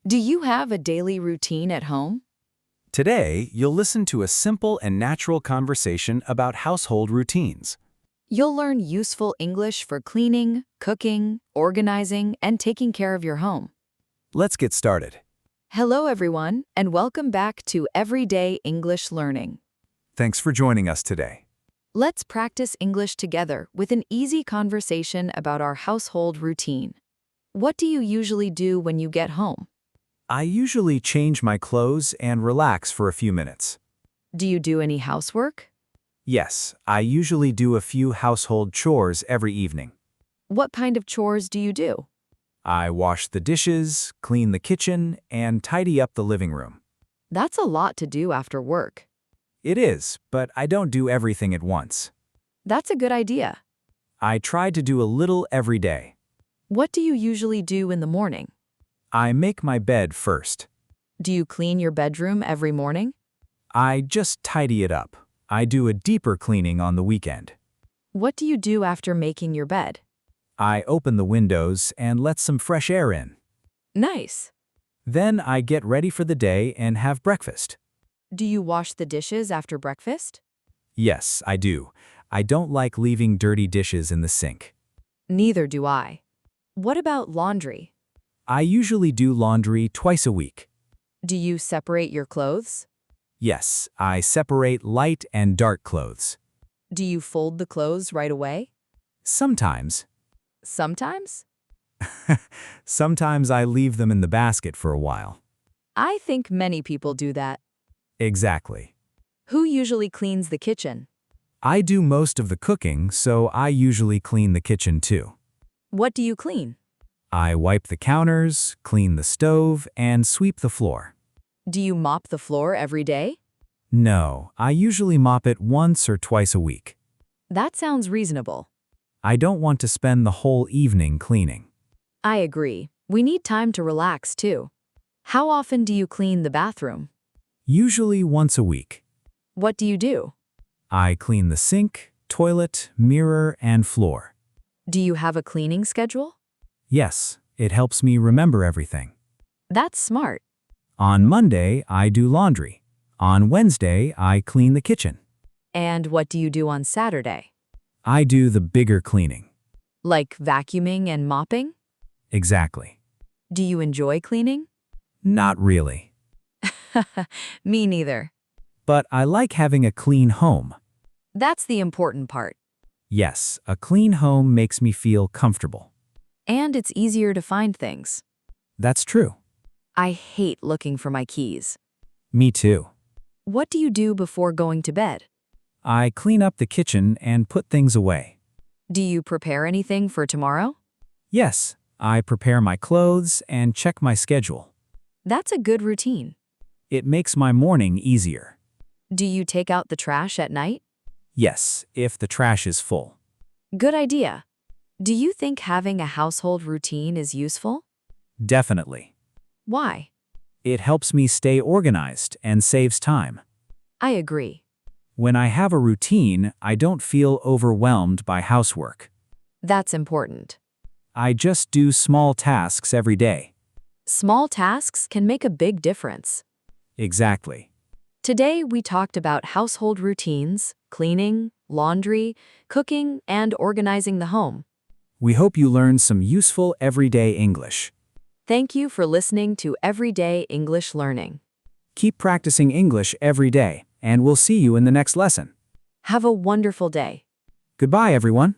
Do you have a daily routine at home? Today, you'll listen to a simple and natural conversation about household routines. You'll learn useful English for cleaning, cooking, organizing, and taking care of your home. Let's get started. Hello, everyone, and welcome back to Everyday English Learning. Thanks for joining us today. Let's practice English together with an easy conversation about our household routine. What do you usually do when you get home? I usually change my clothes and relax for a few minutes. Do you do any housework? Yes, I usually do a few household chores every evening. What kind of chores do you do? I wash the dishes, clean the kitchen, and tidy up the living room. That's a lot to do after work. It is, but I don't do everything at once. That's a good idea. I try to do a little every day. What do you usually do in the morning? I make my bed first. Do you clean your bedroom every morning? I just tidy it up. I do a deeper cleaning on the weekend. What do you do after making your bed? I open the windows and let some fresh air in. Nice. Then I get ready for the day and have breakfast. Do you wash the dishes after breakfast? Yes, I do. I don't like leaving dirty dishes in the sink. Neither do I. What about laundry? I usually do laundry twice a week. Do you separate your clothes? Yes, I separate light and dark clothes. Do you fold the clothes right away? Sometimes. Sometimes? Sometimes I leave them in the basket for a while. I think many people do that. Exactly. Who usually cleans the kitchen? I do most of the cooking, so I usually clean the kitchen too. What do you clean? I wipe the counters, clean the stove, and sweep the floor. Do you mop the floor every day? No, I usually mop it once or twice a week. That sounds reasonable. I don't want to spend the whole evening cleaning. I agree. We need time to relax too. How often do you clean the bathroom? Usually once a week. What do you do? I clean the sink, toilet, mirror, and floor. Do you have a cleaning schedule? Yes, it helps me remember everything. That's smart. On Monday, I do laundry. On Wednesday, I clean the kitchen. And what do you do on Saturday? I do the bigger cleaning. Like vacuuming and mopping? Exactly. Do you enjoy cleaning? Not really. Me neither. But I like having a clean home. That's the important part. Yes, a clean home makes me feel comfortable. And it's easier to find things. That's true. I hate looking for my keys. Me too. What do you do before going to bed? I clean up the kitchen and put things away. Do you prepare anything for tomorrow? Yes, I prepare my clothes and check my schedule. That's a good routine. It makes my morning easier. Do you take out the trash at night? Yes, if the trash is full. Good idea. Do you think having a household routine is useful? Definitely. Why? It helps me stay organized and saves time. I agree. When I have a routine, I don't feel overwhelmed by housework. That's important. I just do small tasks every day. Small tasks can make a big difference. Exactly. Today, we talked about household routines, cleaning, laundry, cooking, and organizing the home. We hope you learned some useful everyday English. Thank you for listening to Everyday English Learning. Keep practicing English every day, and we'll see you in the next lesson. Have a wonderful day. Goodbye, everyone.